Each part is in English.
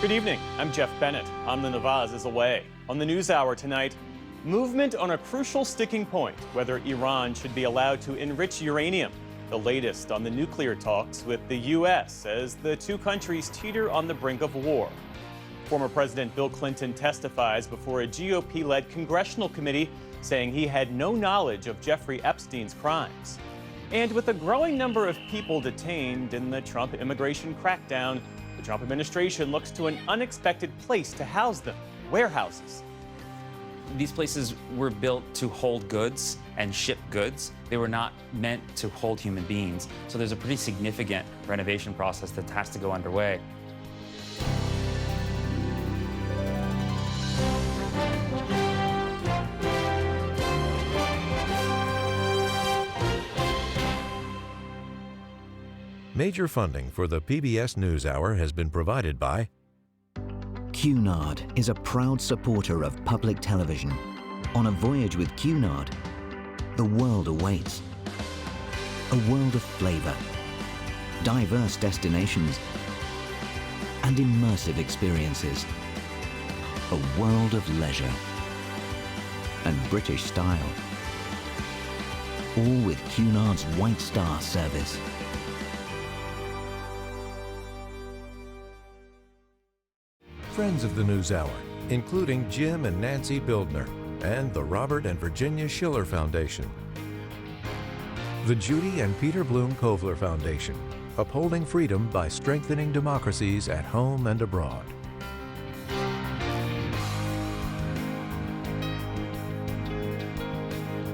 Good evening. I'm Jeff Bennett. Amna Nawaz is away. On the NewsHour tonight, movement on a crucial sticking point, whether Iran should be allowed to enrich uranium. The latest on the nuclear talks with the U.S. as the two countries teeter on the brink of war. Former President Bill Clinton testifies before a GOP-led congressional committee saying he had no knowledge of Jeffrey Epstein's crimes. And with a growing number of people detained in the Trump immigration crackdown, the Trump administration looks to an unexpected place to house them: warehouses. These places were built to hold goods and ship goods. They were not meant to hold human beings. So there's a pretty significant renovation process that has to go underway. Major funding for the PBS NewsHour has been provided by Cunard is a proud supporter of public television. On a voyage with Cunard, the world awaits. A world of flavor, diverse destinations, and immersive experiences. A world of leisure and British style. All with Cunard's White Star service. Friends of the NewsHour, including Jim and Nancy Bildner, and the Robert and Virginia Schiller Foundation. The Judy and Peter Bloom Kovler Foundation, upholding freedom by strengthening democracies at home and abroad.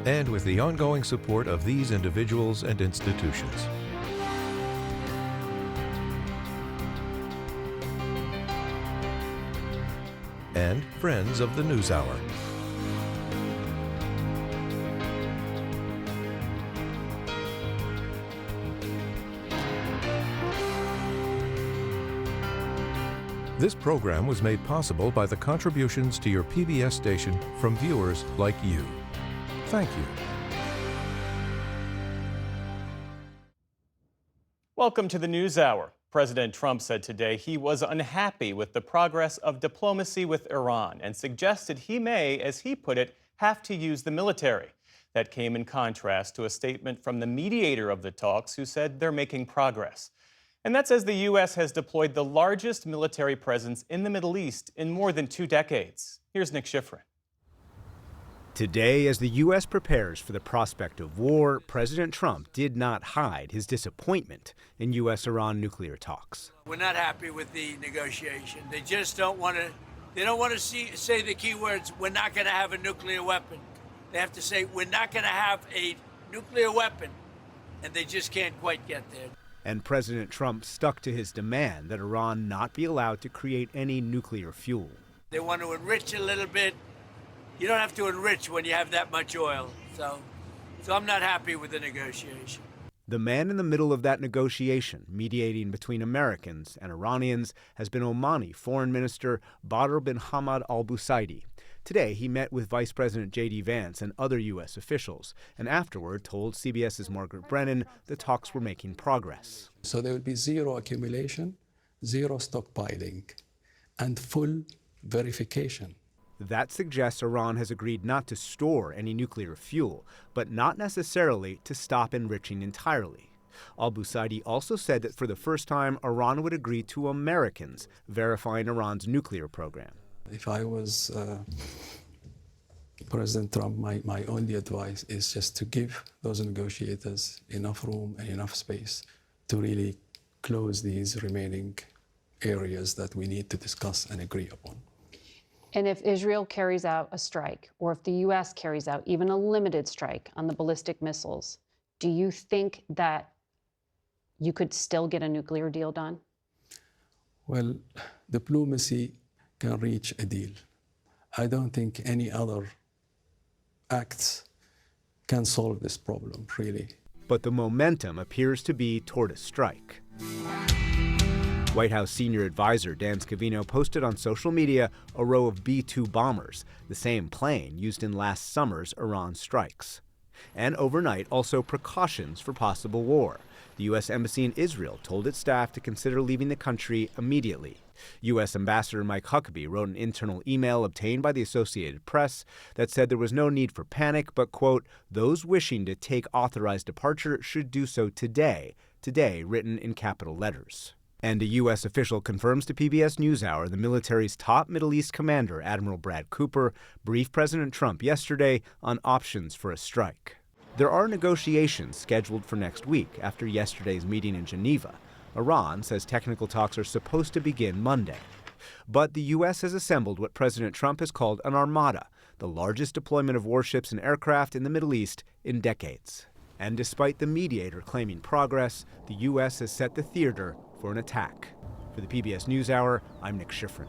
And with the ongoing support of these individuals and institutions. And friends of the NewsHour. This program was made possible by the contributions to your PBS station from viewers like you. Thank you. Welcome to the NewsHour. President Trump said today he was unhappy with the progress of diplomacy with Iran and suggested he may, as he put it, have to use the military. That came in contrast to a statement from the mediator of the talks who said they're making progress. And that's as the U.S. has deployed the largest military presence in the Middle East in more than 2 decades. Here's Nick Schifrin. Today, as the U.S. prepares for the prospect of war, President Trump did not hide his disappointment in U.S.-Iran nuclear talks. We're not happy with the negotiation. They just don't want to. They don't want to say the key words. We're not going to have a nuclear weapon. They have to say we're not going to have a nuclear weapon, and they just can't quite get there. And President Trump stuck to his demand that Iran not be allowed to create any nuclear fuel. They want to enrich a little bit. You don't have to enrich when you have that much oil. So I'm not happy with the negotiation. The man in the middle of that negotiation, mediating between Americans and Iranians, has been Omani Foreign Minister Badr bin Hamad al-Busaidi. Today, he met with Vice President J.D. Vance and other U.S. officials, and afterward told CBS's Margaret Brennan the talks were making progress. So there will be zero accumulation, zero stockpiling, and full verification. That suggests Iran has agreed not to store any nuclear fuel, but not necessarily to stop enriching entirely. Al-Busaidi also said that for the first time, Iran would agree to Americans verifying Iran's nuclear program. If I was President Trump, my only advice is just to give those negotiators enough room and enough space to really close these remaining areas that we need to discuss and agree upon. And if Israel carries out a strike, or if the U.S. carries out even a limited strike on the ballistic missiles, do you think that you could still get a nuclear deal done? Well, diplomacy can reach a deal. I don't think any other acts can solve this problem, really. But the momentum appears to be toward a strike. White House senior advisor Dan Scavino posted on social media a row of B-2 bombers, the same plane used in last summer's Iran strikes. And overnight, also precautions for possible war. The U.S. Embassy in Israel told its staff to consider leaving the country immediately. U.S. Ambassador Mike Huckabee wrote an internal email obtained by the Associated Press that said there was no need for panic, but, quote, those wishing to take authorized departure should do so today. Today, written in capital letters. And a U.S. official confirms to PBS NewsHour the military's top Middle East commander, Admiral Brad Cooper, briefed President Trump yesterday on options for a strike. There are negotiations scheduled for next week after yesterday's meeting in Geneva. Iran says technical talks are supposed to begin Monday. But the U.S. has assembled what President Trump has called an armada, the largest deployment of warships and aircraft in the Middle East in decades. And despite the mediator claiming progress, the U.S. has set the theater for an attack. For the PBS NewsHour, I'm Nick Schifrin.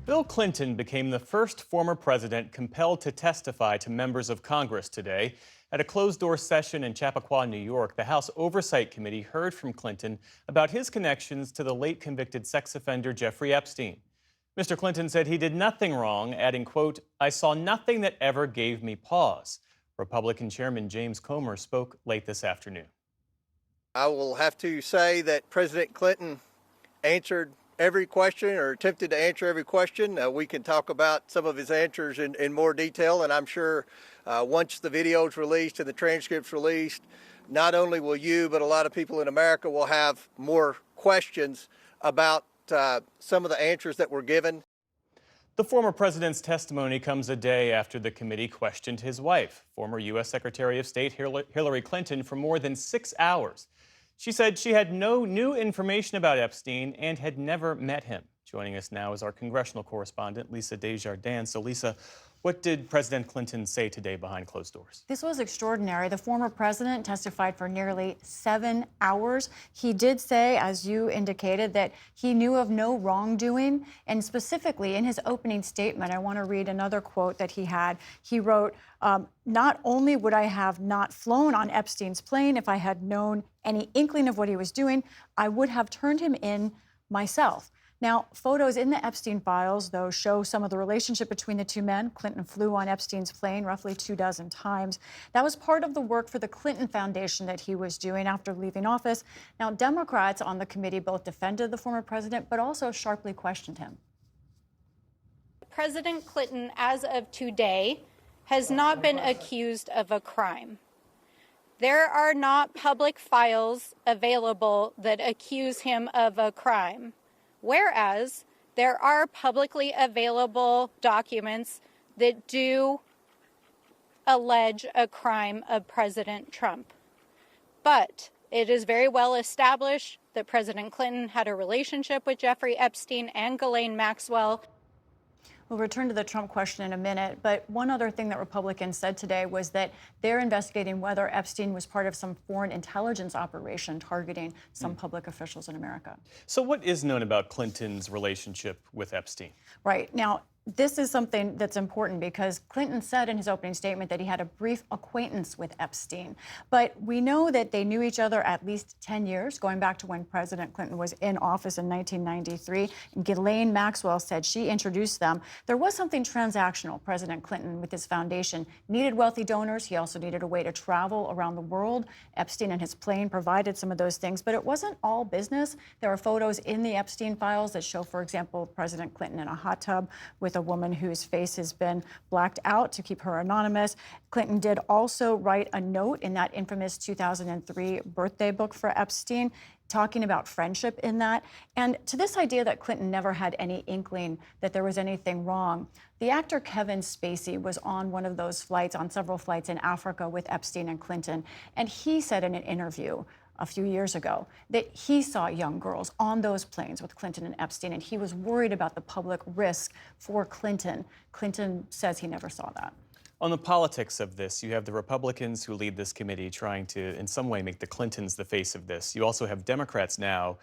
Bill Clinton became the first former president compelled to testify to members of Congress today. At a closed-door session in Chappaqua, New York, the House Oversight Committee heard from Clinton about his connections to the late convicted sex offender Jeffrey Epstein. Mr. Clinton said he did nothing wrong, adding, quote, I saw nothing that ever gave me pause. Republican Chairman James Comer spoke late this afternoon. I will have to say that President Clinton answered every question or attempted to answer every question. We can talk about some of his answers in more detail, and I'm sure once the video is released and the transcript's released, not only will you, but a lot of people in America will have more questions about some of the answers that were given. The former president's testimony comes a day after the committee questioned his wife, former U.S. Secretary of State Hillary Clinton, for more than 6 hours. She said she had no new information about Epstein and had never met him. Joining us now is our congressional correspondent, Lisa Desjardins. So, Lisa, what did President Clinton say today behind closed doors? This was extraordinary. The former president testified for nearly 7 hours. He did say, as you indicated, that he knew of no wrongdoing. And specifically in his opening statement, I want to read another quote that he had. He wrote, not only would I have not flown on Epstein's plane if I had known any inkling of what he was doing, I would have turned him in myself. Now, photos in the Epstein files, though, show some of the relationship between the two men. Clinton flew on Epstein's plane roughly 24 times. That was part of the work for the Clinton Foundation that he was doing after leaving office. Now, Democrats on the committee both defended the former president, but also sharply questioned him. President Clinton, as of today, has not been accused of a crime. There are not public files available that accuse him of a crime. Whereas there are publicly available documents that do allege a crime of President Trump. But it is very well established that President Clinton had a relationship with Jeffrey Epstein and Ghislaine Maxwell. We'll return to the Trump question in a minute, but one other thing that Republicans said today was that they're investigating whether Epstein was part of some foreign intelligence operation targeting some public officials in America. So what is known about Clinton's relationship with Epstein? Right. Now, this is something that's important because Clinton said in his opening statement that he had a brief acquaintance with Epstein. But we know that they knew each other at least 10 years, going back to when President Clinton was in office in 1993. And Ghislaine Maxwell said she introduced them. There was something transactional. President Clinton, with his foundation, needed wealthy donors. He also needed a way to travel around the world. Epstein and his plane provided some of those things, but it wasn't all business. There are photos in the Epstein files that show, for example, President Clinton in a hot tub with a woman whose face has been blacked out to keep her anonymous. Clinton did also write a note in that infamous 2003 birthday book for Epstein, talking about friendship in that. And to this idea that Clinton never had any inkling that there was anything wrong, the actor Kevin Spacey was on one of those flights, on several flights in Africa with Epstein and Clinton. And he said in an interview a few years ago that he saw young girls on those planes with Clinton and Epstein, and he was worried about the public risk for Clinton. Clinton says he never saw that. On the politics of this, you have the Republicans who lead this committee trying to, in some way, make the Clintons the face of this. You also have Democrats now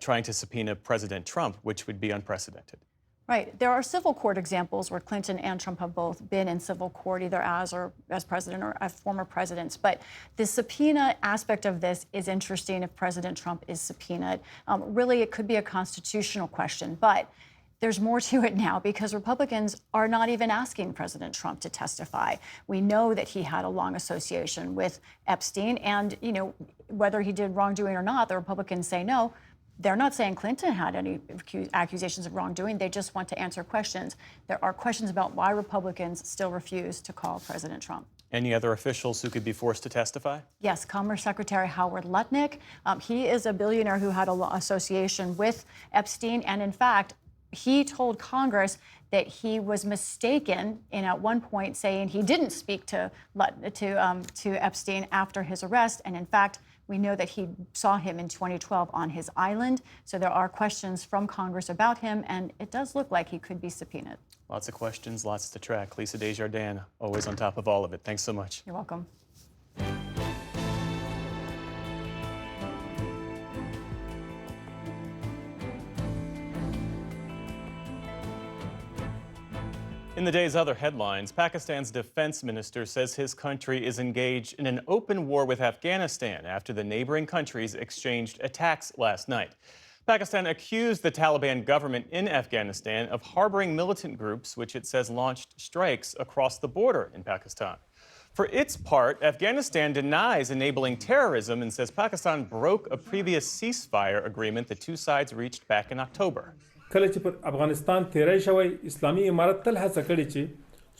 trying to subpoena President Trump, which would be unprecedented. Right. There are civil court examples where Clinton and Trump have both been in civil court, either as president or as former presidents. But the subpoena aspect of this is interesting if President Trump is subpoenaed. Really, it could be a constitutional question. But there's more to it now because Republicans are not even asking President Trump to testify. We know that he had a long association with Epstein, and whether he did wrongdoing or not, the Republicans say no. They're not saying Clinton had any accusations of wrongdoing. They just want to answer questions. There are questions about why Republicans still refuse to call President Trump. Any other officials who could be forced to testify? Yes, Commerce Secretary Howard Lutnick. He is a billionaire who had an association with Epstein, and in fact, he told Congress that he was mistaken in at one point saying he didn't speak to Epstein after his arrest, and in fact, we know that he saw him in 2012 on his island. So there are questions from Congress about him, and it does look like he could be subpoenaed. Lots of questions, lots to track. Lisa Desjardins, always on top of all of it. Thanks so much. You're welcome. In the day's other headlines, Pakistan's defense minister says his country is engaged in an open war with Afghanistan after the neighboring countries exchanged attacks last night. Pakistan accused the Taliban government in Afghanistan of harboring militant groups, which it says launched strikes across the border in Pakistan. For its part, Afghanistan denies enabling terrorism and says Pakistan broke a previous ceasefire agreement the two sides reached back in October.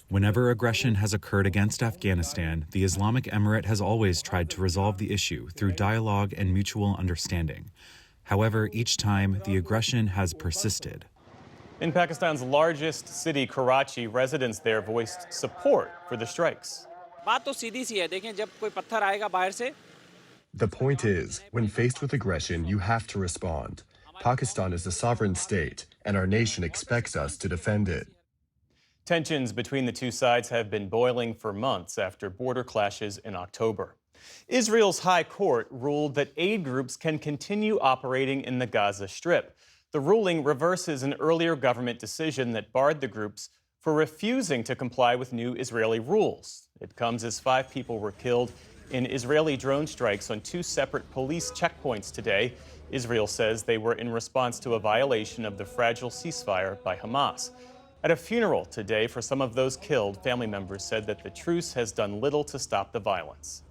Whenever aggression has occurred against Afghanistan, the Islamic Emirate has always tried to resolve the issue through dialogue and mutual understanding. However, each time, the aggression has persisted. In Pakistan's largest city, Karachi, residents there voiced support for the strikes. The point is, when faced with aggression, you have to respond. Pakistan is a sovereign state, and our nation expects us to defend it. Tensions between the two sides have been boiling for months after border clashes in October. Israel's High Court ruled that aid groups can continue operating in the Gaza Strip. The ruling reverses an earlier government decision that barred the groups for refusing to comply with new Israeli rules. It comes as 5 people were killed in Israeli drone strikes on 2 separate police checkpoints today. Israel says they were in response to a violation of the fragile ceasefire by Hamas. At a funeral today for some of those killed, family members said that the truce has done little to stop the violence.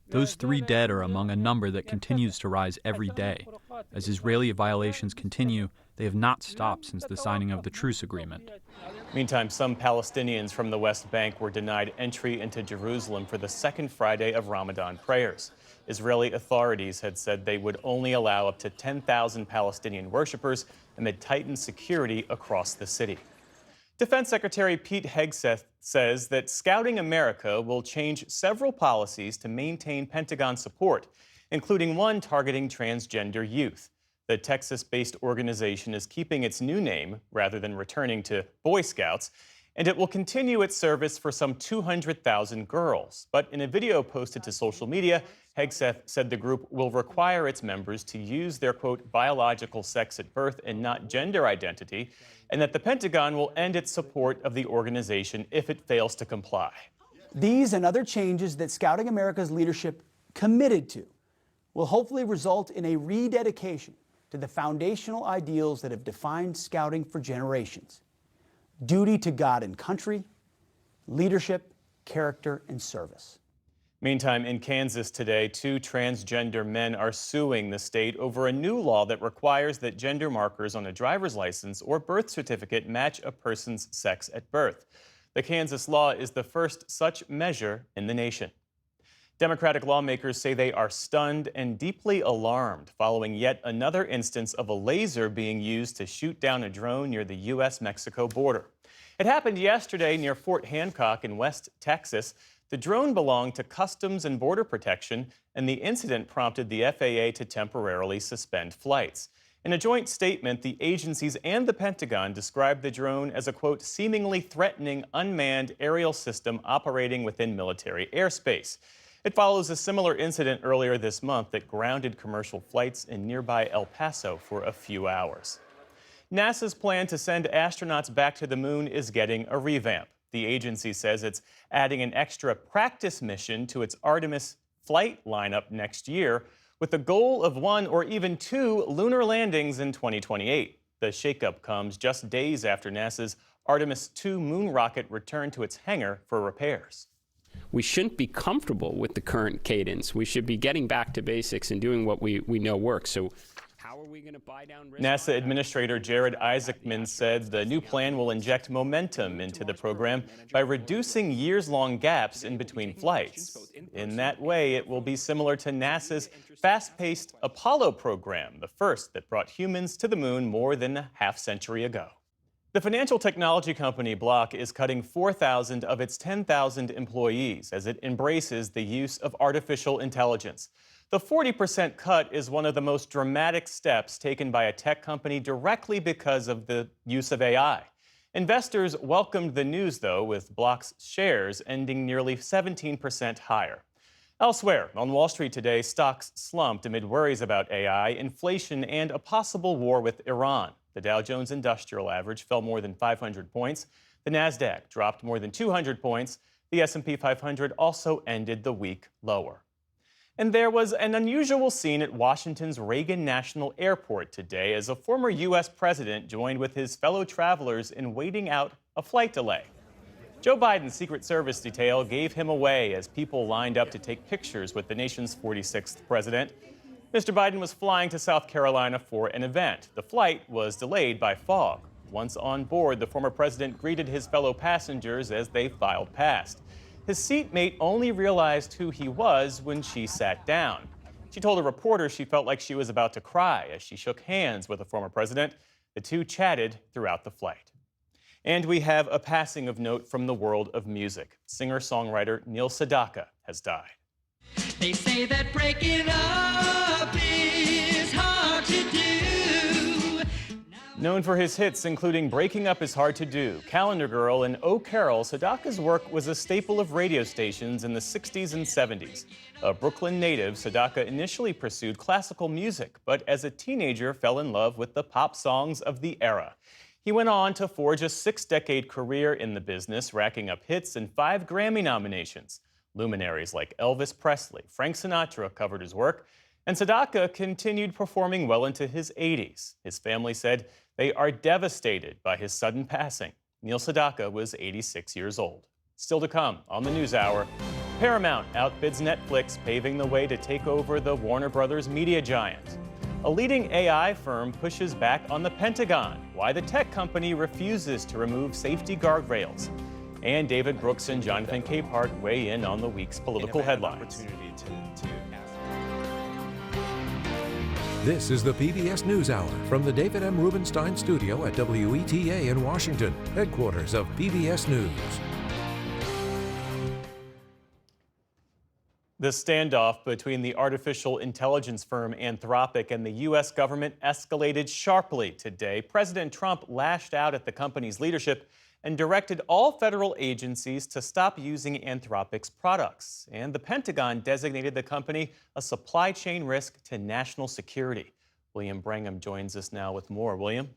Those 3 dead are among a number that continues to rise every day. As Israeli violations continue, they have not stopped since the signing of the truce agreement. Meantime, some Palestinians from the West Bank were denied entry into Jerusalem for the second Friday of Ramadan prayers. Israeli authorities had said they would only allow up to 10,000 Palestinian worshipers amid tightened security across the city. Defense Secretary Pete Hegseth says that Scouting America will change several policies to maintain Pentagon support, including one targeting transgender youth. The Texas-based organization is keeping its new name rather than returning to Boy Scouts, and it will continue its service for some 200,000 girls. But in a video posted to social media, Hegseth said the group will require its members to use their, quote, biological sex at birth and not gender identity, and that the Pentagon will end its support of the organization if it fails to comply. These and other changes that Scouting America's leadership committed to will hopefully result in a rededication to the foundational ideals that have defined Scouting for generations: duty to God and country, leadership, character, and service. Meantime, in Kansas today, 2 transgender men are suing the state over a new law that requires that gender markers on a driver's license or birth certificate match a person's sex at birth. The Kansas law is the first such measure in the nation. Democratic lawmakers say they are stunned and deeply alarmed following yet another instance of a laser being used to shoot down a drone near the U.S.-Mexico border. It happened yesterday near Fort Hancock in West Texas. The drone belonged to Customs and Border Protection, and the incident prompted the FAA to temporarily suspend flights. In a joint statement, the agencies and the Pentagon described the drone as a, quote, seemingly threatening unmanned aerial system operating within military airspace. It follows a similar incident earlier this month that grounded commercial flights in nearby El Paso for a few hours. NASA's plan to send astronauts back to the moon is getting a revamp. The agency says it's adding an extra practice mission to its Artemis flight lineup next year, with a goal of 1 or even 2 lunar landings in 2028. The shakeup comes just days after NASA's Artemis II moon rocket returned to its hangar for repairs. We shouldn't be comfortable with the current cadence. We should be getting back to basics and doing what we know works. So how are we going to buy down risk? NASA Administrator Jared Isaacman said the new plan will inject momentum into the program by reducing years-long gaps in between flights. In that way, it will be similar to NASA's fast-paced Apollo program, the first that brought humans to the moon more than a half-century ago. The financial technology company Block is cutting 4,000 of its 10,000 employees as it embraces the use of artificial intelligence. The 40% cut is one of the most dramatic steps taken by a tech company directly because of the use of AI. Investors welcomed the news, though, with Block's shares ending nearly 17% higher. Elsewhere, on Wall Street today, stocks slumped amid worries about AI, inflation, and a possible war with Iran. The Dow Jones Industrial Average fell more than 500 points. The Nasdaq dropped more than 200 points. The S&P 500 also ended the week lower. And there was an unusual scene at Washington's Reagan National Airport today as a former U.S. president joined with his fellow travelers in waiting out a flight delay. Joe Biden's Secret Service detail gave him away as people lined up to take pictures with the nation's 46th president. Mr. Biden was flying to South Carolina for an event. The flight was delayed by fog. Once on board, the former president greeted his fellow passengers as they filed past. His seatmate only realized who he was when she sat down. She told a reporter she felt like she was about to cry as she shook hands with the former president. The two chatted throughout the flight. And we have a passing of note from the world of music. Singer-songwriter Neil Sedaka has died. They say that breaking up is hard to do. Known for his hits including Breaking Up is Hard to Do, Calendar Girl, and Oh Carol, Sedaka's work was a staple of radio stations in the 60s and 70s. A Brooklyn native, Sedaka initially pursued classical music, but as a teenager fell in love with the pop songs of the era. He went on to forge a 6-decade career in the business, racking up hits and 5 Grammy nominations. Luminaries like Elvis Presley, Frank Sinatra covered his work, and Sedaka continued performing well into his 80s. His family said they are devastated by his sudden passing. Neil Sedaka was 86 years old. Still to come on the NewsHour, Paramount outbids Netflix, paving the way to take over the Warner Brothers media giant. A leading AI firm pushes back on the Pentagon, why the tech company refuses to remove safety guardrails. And David Brooks and Jonathan Capehart weigh in on the week's political headlines. This is the PBS NewsHour from the David M. Rubenstein studio at WETA in Washington, headquarters of PBS News. The standoff between the artificial intelligence firm Anthropic and the U.S. government escalated sharply today. President Trump lashed out at the company's leadership and directed all federal agencies to stop using Anthropic's products. And the Pentagon designated the company a supply chain risk to national security. William Brangham joins us now with more. William?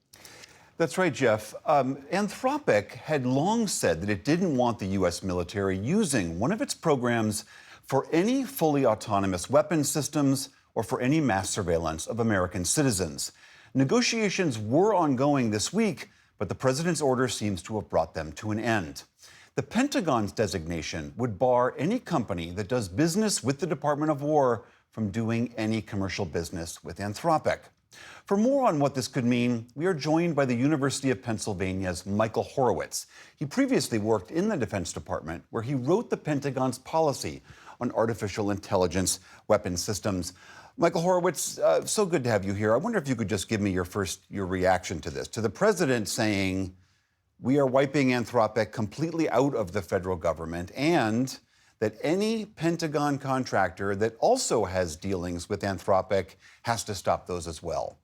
That's right, Jeff. Anthropic had long said that it didn't want the U.S. military using one of its programs for any fully autonomous weapon systems or for any mass surveillance of American citizens. Negotiations were ongoing this week, but the president's order seems to have brought them to an end. The Pentagon's designation would bar any company that does business with the Department of War from doing any commercial business with Anthropic. For more on what this could mean, we are joined by the University of Pennsylvania's Michael Horowitz. He previously worked in the Defense Department, where he wrote the Pentagon's policy on artificial intelligence weapon systems. Michael Horowitz, so good to have you here. I wonder if you could just give me your reaction to this, to the president saying, we are wiping Anthropic completely out of the federal government, and that any Pentagon contractor that also has dealings with Anthropic has to stop those as well.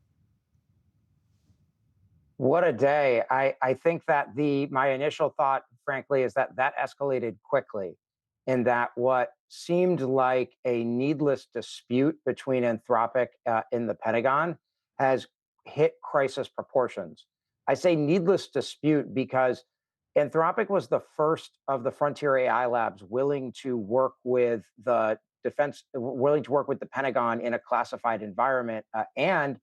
What a day. I think that my initial thought, frankly, is that escalated quickly, in that what seemed like a needless dispute between Anthropic and the Pentagon has hit crisis proportions. I say needless dispute because Anthropic was the first of the frontier AI labs willing to work with the willing to work with the Pentagon in a classified environment, and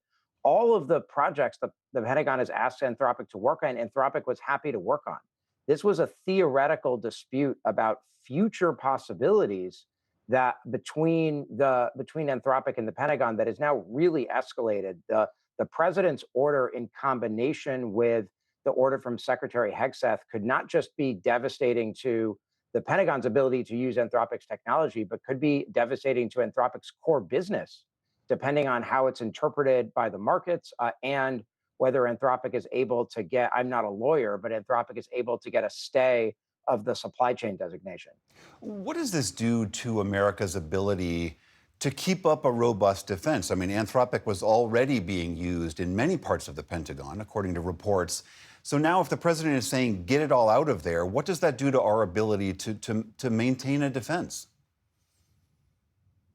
all of the projects the Pentagon has asked Anthropic to work on, Anthropic was happy to work on. This was a theoretical dispute about future possibilities that between Anthropic and the Pentagon that is now really escalated. The president's order, in combination with the order from Secretary Hegseth, could not just be devastating to the Pentagon's ability to use Anthropic's technology, but could be devastating to Anthropic's core business, depending on how it's interpreted by the markets and whether Anthropic is able to get, I'm not a lawyer, but Anthropic is able to get a stay of the supply chain designation. What does this do to America's ability to keep up a robust defense? I mean, Anthropic was already being used in many parts of the Pentagon, according to reports. So now if the president is saying, get it all out of there, what does that do to our ability to maintain a defense?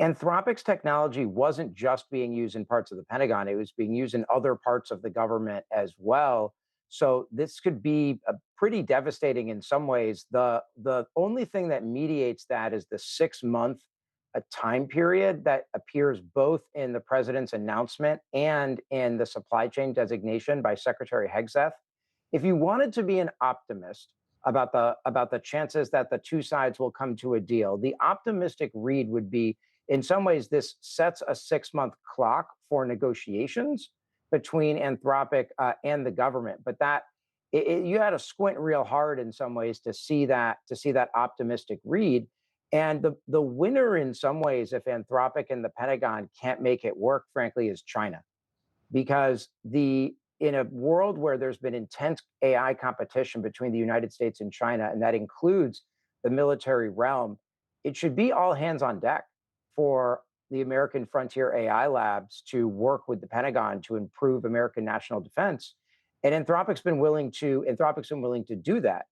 Anthropic's technology wasn't just being used in parts of the Pentagon, it was being used in other parts of the government as well. So this could be pretty devastating in some ways. The only thing that mediates that is the 6-month time period that appears both in the president's announcement and in the supply chain designation by Secretary Hegseth. If you wanted to be an optimist about the chances that the two sides will come to a deal, the optimistic read would be, in some ways, this sets a 6-month clock for negotiations between Anthropic and the government. But you had to squint real hard in some ways to see that optimistic read. And the winner in some ways, if Anthropic and the Pentagon can't make it work, frankly, is China. Because in a world where there's been intense AI competition between the United States and China, and that includes the military realm, it should be all hands on deck for the American Frontier AI Labs to work with the Pentagon to improve American national defense. And Anthropic's been willing to do that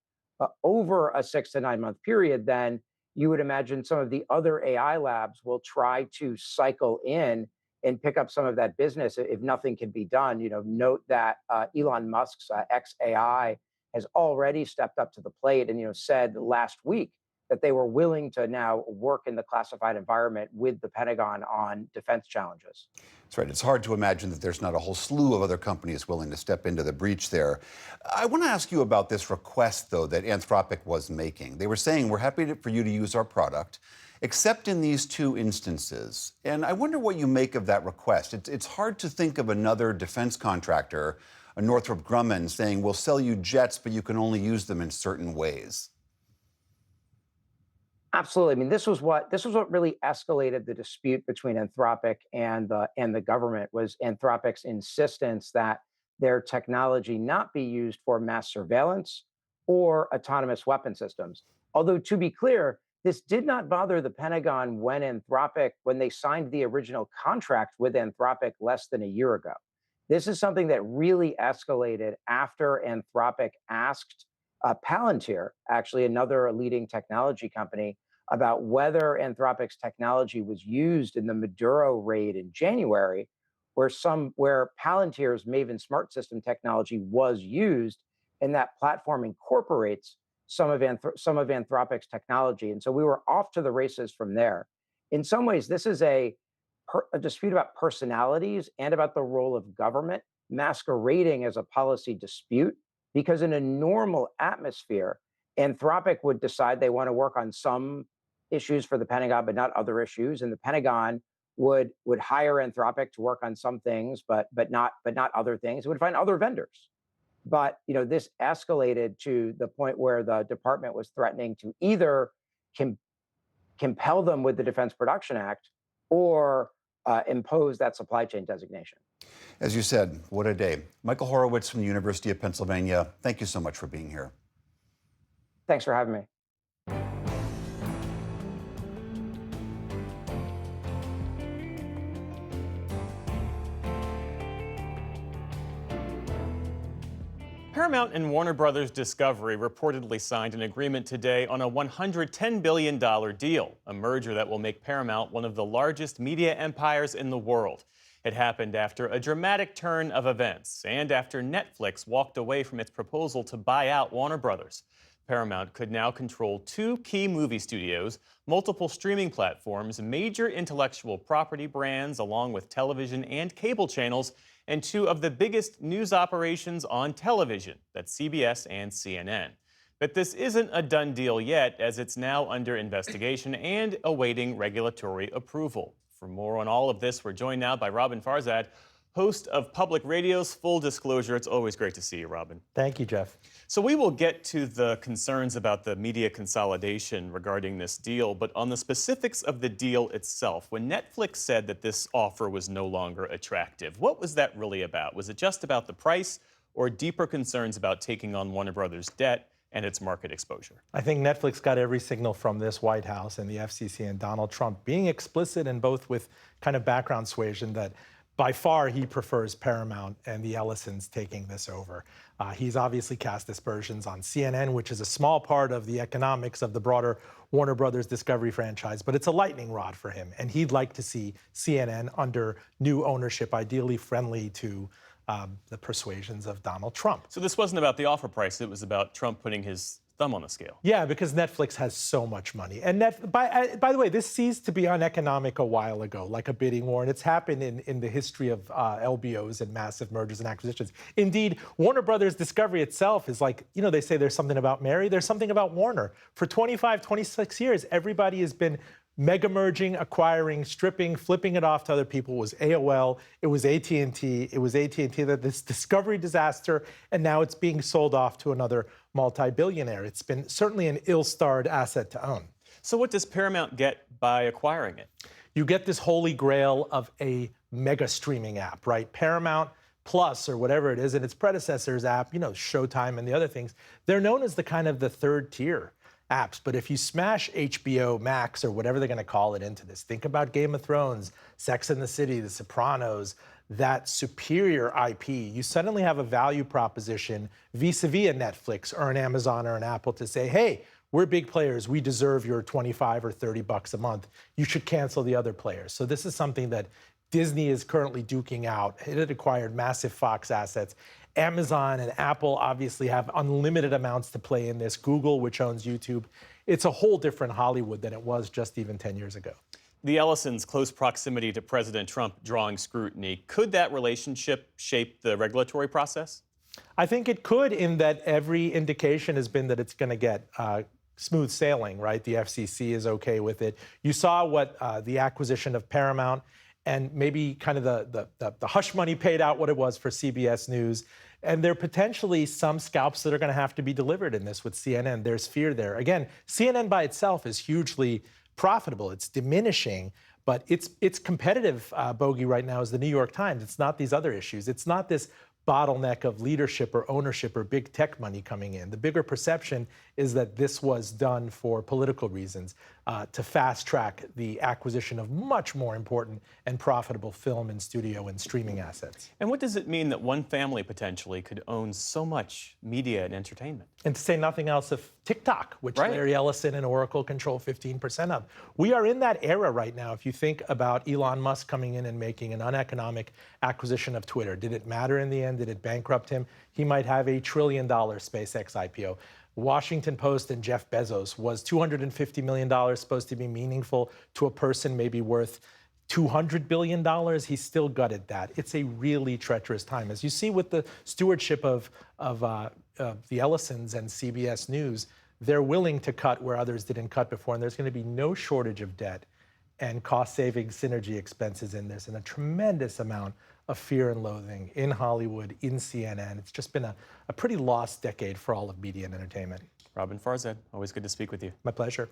over a 6 to 9 month period. Then you would imagine some of the other AI labs will try to cycle in and pick up some of that business if nothing can be done. Note that Elon Musk's xAI has already stepped up to the plate and said last week that they were willing to now work in the classified environment with the Pentagon on defense challenges. That's right. It's hard to imagine that there's not a whole slew of other companies willing to step into the breach there. I want to ask you about this request, though, that Anthropic was making. They were saying, we're happy for you to use our product, except in these 2 instances. And I wonder what you make of that request. It's hard to think of another defense contractor, a Northrop Grumman, saying, we'll sell you jets, but you can only use them in certain ways. Absolutely. I mean, this was what really escalated the dispute between Anthropic and the government, was Anthropic's insistence that their technology not be used for mass surveillance or autonomous weapon systems. Although, to be clear, this did not bother the Pentagon when they signed the original contract with Anthropic less than a year ago. This is something that really escalated after Anthropic asked Palantir, actually another leading technology company, about whether Anthropic's technology was used in the Maduro raid in January, where Palantir's Maven Smart System technology was used, and that platform incorporates some of Anthropic's technology. And so we were off to the races from there. In some ways, this is a dispute about personalities and about the role of government masquerading as a policy dispute, because in a normal atmosphere, Anthropic would decide they want to work on some issues for the Pentagon, but not other issues. And the Pentagon would hire Anthropic to work on some things, but not other things. It would find other vendors. But this escalated to the point where the department was threatening to either compel them with the Defense Production Act or impose that supply chain designation. As you said, what a day. Michael Horowitz from the University of Pennsylvania, thank you so much for being here. Thanks for having me. Paramount and Warner Brothers Discovery reportedly signed an agreement today on a $110 billion deal, a merger that will make Paramount one of the largest media empires in the world. It happened after a dramatic turn of events and after Netflix walked away from its proposal to buy out Warner Brothers. Paramount could now control 2 key movie studios, multiple streaming platforms, major intellectual property brands, along with television and cable channels, and 2 of the biggest news operations on television, that's CBS and CNN. But this isn't a done deal yet, as it's now under investigation and awaiting regulatory approval. For more on all of this, we're joined now by Robin Farzad, host of Public Radio's Full Disclosure. It's always great to see you, Robin. Thank you, Jeff. So we will get to the concerns about the media consolidation regarding this deal, but on the specifics of the deal itself, when Netflix said that this offer was no longer attractive, what was that really about? Was it just about the price or deeper concerns about taking on Warner Brothers' debt and its market exposure? I think Netflix got every signal from this White House and the FCC and Donald Trump being explicit and both with kind of background suasion that by far, he prefers Paramount and the Ellisons taking this over. He's obviously cast aspersions on CNN, which is a small part of the economics of the broader Warner Brothers Discovery franchise, but it's a lightning rod for him. And he'd like to see CNN under new ownership, ideally friendly to the persuasions of Donald Trump. So this wasn't about the offer price, it was about Trump putting his thumb on the scale. Yeah, because Netflix has so much money. And by the way, this ceased to be uneconomic a while ago, like a bidding war, and it's happened in the history of LBOs and massive mergers and acquisitions. Indeed, Warner Brothers Discovery itself is like, you know, they say there's something about Mary, there's something about Warner. For 25, 26 years, everybody has been mega merging, acquiring, stripping, flipping it off to other people. It was AOL, it was AT&T, that this Discovery disaster, and now it's being sold off to another multi-billionaire. It's been certainly an ill-starred asset to own. So what does Paramount get by acquiring it? You get this holy grail of a mega streaming app, right? Paramount Plus or whatever it is, and its predecessor's app, you know, Showtime and the other things, they're known as the kind of the third tier apps. But if you smash HBO Max or whatever they're going to call it into this, think about Game of Thrones, Sex and the City, The Sopranos, that superior IP, you suddenly have a value proposition vis-a-vis a Netflix or an Amazon or an Apple to say, hey, we're big players. We deserve your 25 or 30 bucks a month. You should cancel the other players. So this is something that Disney is currently duking out. It had acquired massive Fox assets. Amazon and Apple obviously have unlimited amounts to play in this. Google, which owns YouTube. It's a whole different Hollywood than it was just even 10 years ago. The Ellisons' close proximity to President Trump drawing scrutiny. Could that relationship shape the regulatory process? I think it could, in that every indication has been that it's going to get smooth sailing, right? The FCC is okay with it. You saw what the acquisition of Paramount and maybe kind of the hush money paid out what it was for CBS News. And there are potentially some scalps that are going to have to be delivered in this with CNN. There's fear there. Again, CNN by itself is hugely profitable. It's diminishing, but its competitive bogey right now is the New York Times. It's not these other issues. It's not this bottleneck of leadership or ownership or big tech money coming in. The bigger perception is that this was done for political reasons, to fast track the acquisition of much more important and profitable film and studio and streaming assets. And what does it mean that one family potentially could own so much media and entertainment? And to say nothing else of TikTok, which Larry Ellison and Oracle control 15% of. We are in that era right now. If you think about Elon Musk coming in and making an uneconomic acquisition of Twitter, did it matter in the end? Did it bankrupt him? He might have $1 trillion SpaceX IPO. Washington Post and Jeff Bezos, was $250 million supposed to be meaningful to a person maybe worth $200 billion? He still gutted that. It's a really treacherous time. As you see with the stewardship of the Ellisons and CBS News, they're willing to cut where others didn't cut before, and there's going to be no shortage of debt and cost-saving synergy expenses in this, and a tremendous amount of fear and loathing in Hollywood, in CNN. It's just been a pretty lost decade for all of media and entertainment. Robin Farzad, always good to speak with you. My pleasure.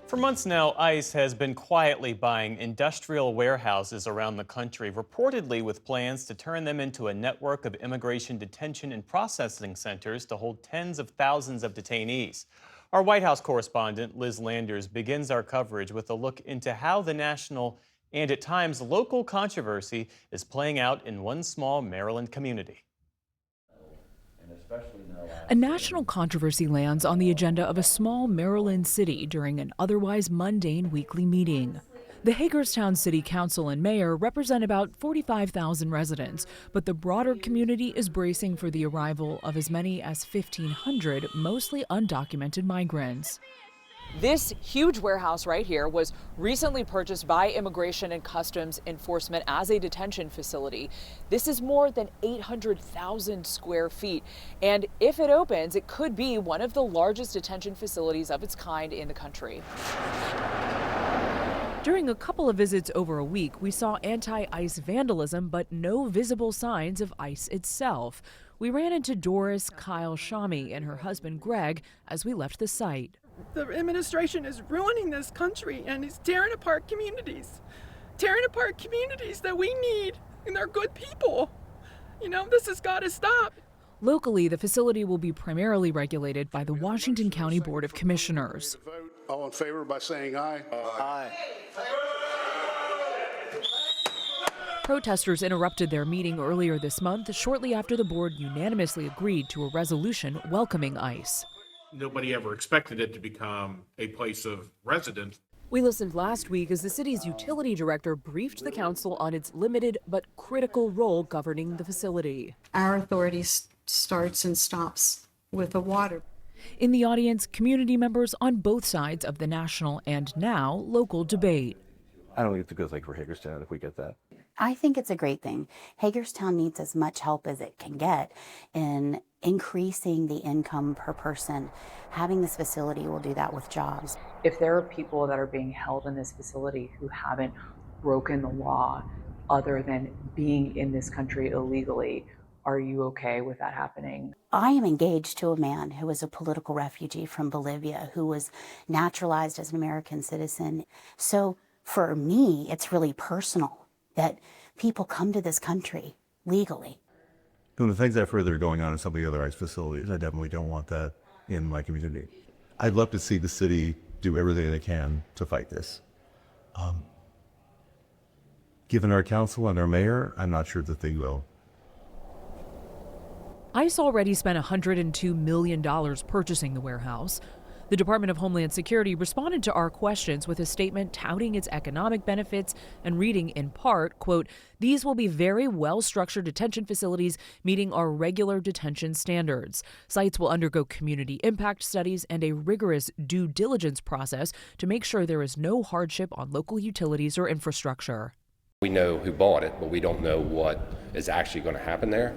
For months now, ICE has been quietly buying industrial warehouses around the country, reportedly with plans to turn them into a network of immigration detention and processing centers to hold tens of thousands of detainees. Our White House correspondent, Liz Landers, begins our coverage with a look into how the national and at times local controversy is playing out in one small Maryland community. And especially in our last A national controversy lands on the agenda of a small Maryland city during an otherwise mundane weekly meeting. The Hagerstown City Council and mayor represent about 45,000 residents, but the broader community is bracing for the arrival of as many as 1,500 mostly undocumented migrants. This huge warehouse right here was recently purchased by Immigration and Customs Enforcement as a detention facility. This is more than 800,000 square feet, and if it opens, it could be one of the largest detention facilities of its kind in the country. During a couple of visits over a week, we saw anti-ICE vandalism, but no visible signs of ICE itself. We ran into Doris Kyle Shami and her husband Greg as we left the site. The administration is ruining this country and is tearing apart communities that we need, and they're good people. You know, this has got to stop. Locally, the facility will be primarily regulated by the Washington County Board of Commissioners. All in favor by saying aye. Aye. Protesters interrupted their meeting earlier this month, shortly after the board unanimously agreed to a resolution welcoming ICE. Nobody ever expected it to become a place of residence. We listened last week as the city's utility director briefed the council on its limited but critical role governing the facility. Our authority starts and stops with the water. In the audience, community members on both sides of the national and now local debate. I don't think it's a good thing for Hagerstown if we get that. I think it's a great thing. Hagerstown needs as much help as it can get in increasing the income per person. Having this facility will do that with jobs. If there are people that are being held in this facility who haven't broken the law other than being in this country illegally, are you okay with that happening? I am engaged to a man who is a political refugee from Bolivia who was naturalized as an American citizen. So for me, it's really personal that people come to this country legally. From the things I've heard that are going on in some of the other ICE facilities, I definitely don't want that in my community. I'd love to see the city do everything they can to fight this. Given our council and our mayor, I'm not sure that they will. ICE already spent $102 million purchasing the warehouse. The Department of Homeland Security responded to our questions with a statement touting its economic benefits and reading in part, quote, "These will be very well-structured detention facilities meeting our regular detention standards. Sites will undergo community impact studies and a rigorous due diligence process to make sure there is no hardship on local utilities or infrastructure." We know who bought it, but we don't know what is actually going to happen there.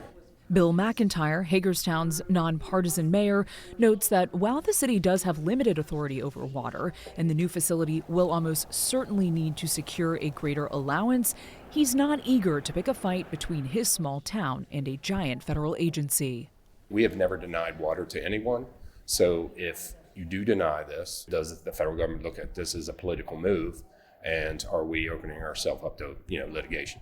Bill McIntyre, Hagerstown's nonpartisan mayor, notes that while the city does have limited authority over water and the new facility will almost certainly need to secure a greater allowance, he's not eager to pick a fight between his small town and a giant federal agency. We have never denied water to anyone. So if you do deny this, does the federal government look at this as a political move? And are we opening ourselves up to, litigation?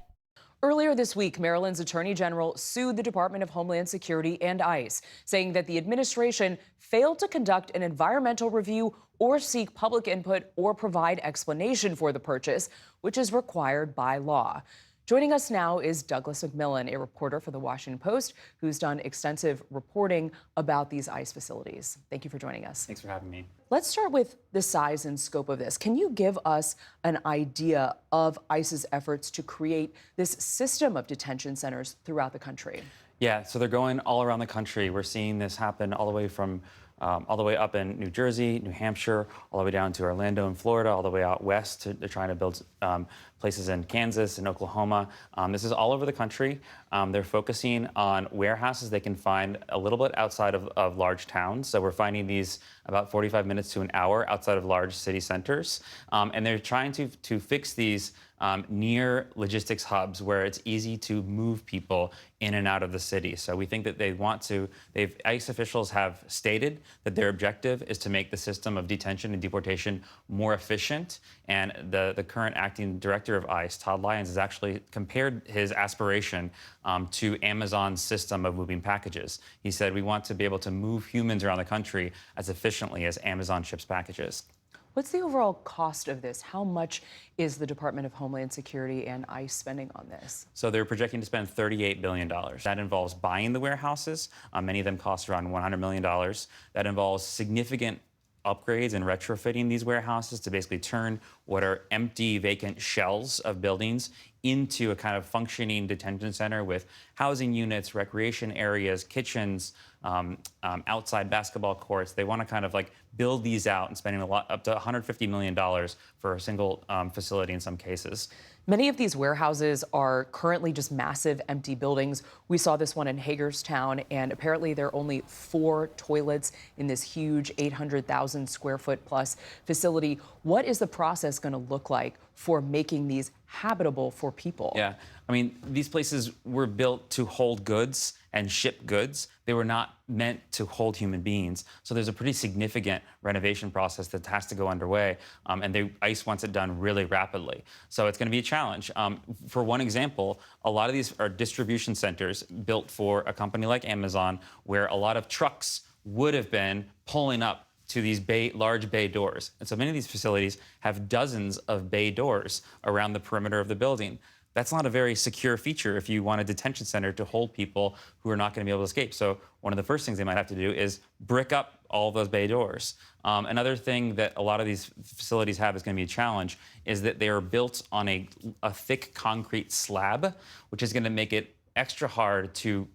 Earlier this week, Maryland's Attorney General sued the Department of Homeland Security and ICE, saying that the administration failed to conduct an environmental review or seek public input or provide explanation for the purchase, which is required by law. Joining us now is Douglas McMillan, a reporter for The Washington Post, who's done extensive reporting about these ICE facilities. Thank you for joining us. Thanks for having me. Let's start with the size and scope of this. Can you give us an idea of ICE's efforts to create this system of detention centers throughout the country? Yeah, so they're going all around the country. We're seeing this happen all the way up in New Jersey, New Hampshire, all the way down to Orlando in Florida, all the way out west. They're trying to build places in Kansas and Oklahoma. This is all over the country. They're focusing on warehouses they can find a little bit outside of large towns. So we're finding these about 45 minutes to an hour outside of large city centers. And they're trying to fix these near logistics hubs where it's easy to move people in and out of the city. So we think that ICE officials have stated that their objective is to make the system of detention and deportation more efficient. And the current acting director of ICE, Todd Lyons, has actually compared his aspiration to Amazon's system of moving packages. He said, we want to be able to move humans around the country as efficiently as Amazon ships packages. What's the overall cost of this? How much is the Department of Homeland Security and ICE spending on this? So they're projecting to spend $38 billion. That involves buying the warehouses. Many of them cost around $100 million. That involves significant upgrades and retrofitting these warehouses to basically turn what are empty, vacant shells of buildings into a kind of functioning detention center with housing units, recreation areas, kitchens, outside basketball courts. They want to kind of like build these out and spending a lot, up to $150 million for a single facility in some cases. Many of these warehouses are currently just massive empty buildings. We saw this one in Hagerstown, and apparently there are only 4 toilets in this huge 800,000 square foot plus facility. What is the process going to look like for making these habitable for people? Yeah, I mean, these places were built to hold goods and ship goods. They were not meant to hold human beings. So there's a pretty significant renovation process that has to go underway, and ICE wants it done really rapidly. So it's going to be a challenge. For one example, a lot of these are distribution centers built for a company like Amazon, where a lot of trucks would have been pulling up to these large bay doors. And so many of these facilities have dozens of bay doors around the perimeter of the building. That's not a very secure feature if you want a detention center to hold people who are not going to be able to escape. So one of the first things they might have to do is brick up all of those bay doors. Another thing that a lot of these facilities have is going to be a challenge is that they are built on a thick concrete slab, which is going to make it extra hard to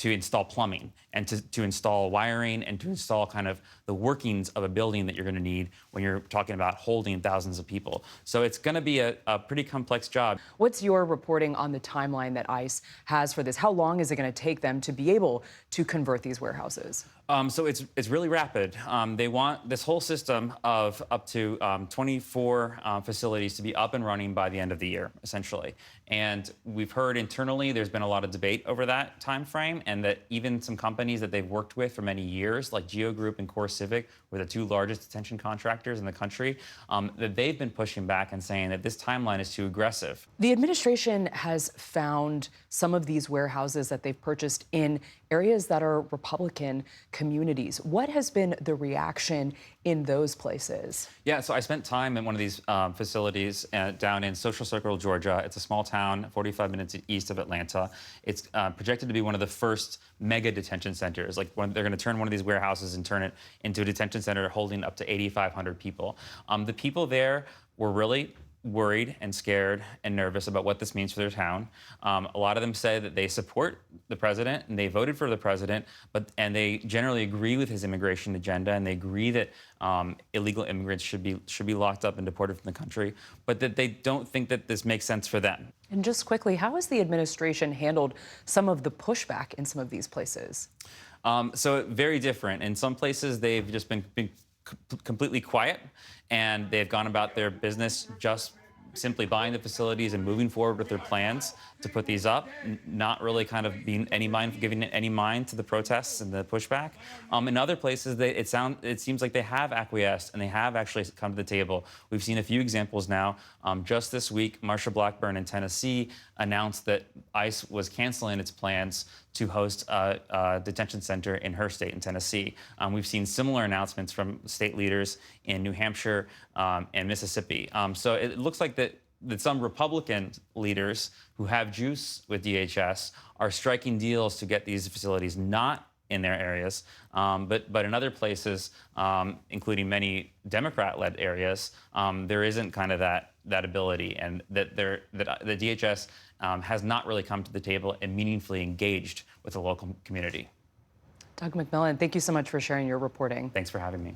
install plumbing and to install wiring and to install kind of the workings of a building that you're going to need when you're talking about holding thousands of people. So it's going to be a pretty complex job. What's your reporting on the timeline that ICE has for this? How long is it going to take them to be able to convert these warehouses? So it's really rapid. They want this whole system of up to 24 facilities to be up and running by the end of the year, essentially. And we've heard internally there's been a lot of debate over that time frame, and that even some companies that they've worked with for many years, like Geo Group and CoreCivic, were the 2 largest detention contractors in the country, that they've been pushing back and saying that this timeline is too aggressive. The administration has found some of these warehouses that they've purchased in areas that are Republican communities. What has been the reaction in those places? Yeah, so I spent time in one of these facilities down in Social Circle, Georgia. It's a small town, 45 minutes east of Atlanta. It's projected to be one of the first mega detention centers. Like they're going to turn one of these warehouses and turn it into a detention center holding up to 8,500 people. The people there were really worried and scared and nervous about what this means for their town. A lot of them say that they support the president and they voted for the president, and they generally agree with his immigration agenda, and they agree that illegal immigrants should be locked up and deported from the country, but that they don't think that this makes sense for them. And just quickly, how has the administration handled some of the pushback in some of these places? So very different. In some places, they've just been completely quiet, and they've gone about their business just simply buying the facilities and moving forward with their plans to put these up, not really kind of giving any mind to the protests and the pushback. In other places, it seems like they have acquiesced and they have actually come to the table. We've seen a few examples now. Just this week, Marsha Blackburn in Tennessee announced that ICE was canceling its plans to host a detention center in her state, in Tennessee. We've seen similar announcements from state leaders in New Hampshire and Mississippi. So it looks like that some Republican leaders who have juice with DHS are striking deals to get these facilities not in their areas, but in other places, including many Democrat-led areas, there isn't kind of that ability, and that the DHS has not really come to the table and meaningfully engaged with the local community. Doug McMillon, thank you so much for sharing your reporting. Thanks for having me.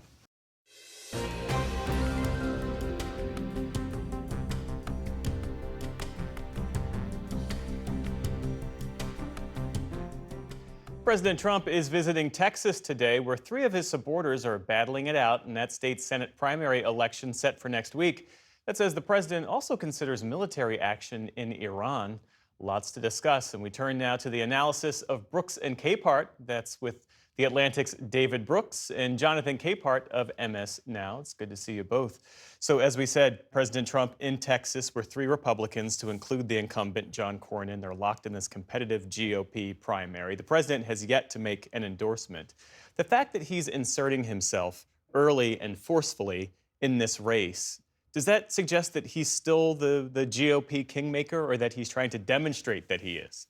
President Trump is visiting Texas today, where 3 of his supporters are battling it out in that state's Senate primary election set for next week. That says the president also considers military action in Iran. Lots to discuss, and we turn now to the analysis of Brooks and Capehart. That's with The Atlantic's David Brooks and Jonathan Capehart of MS Now. It's good to see you both. So as we said, President Trump in Texas, where 3 Republicans, to include the incumbent John Cornyn, they're locked in this competitive GOP primary. The president has yet to make an endorsement. The fact that he's inserting himself early and forcefully in this race. Does that suggest that he's still the GOP kingmaker, or that he's trying to demonstrate that he is?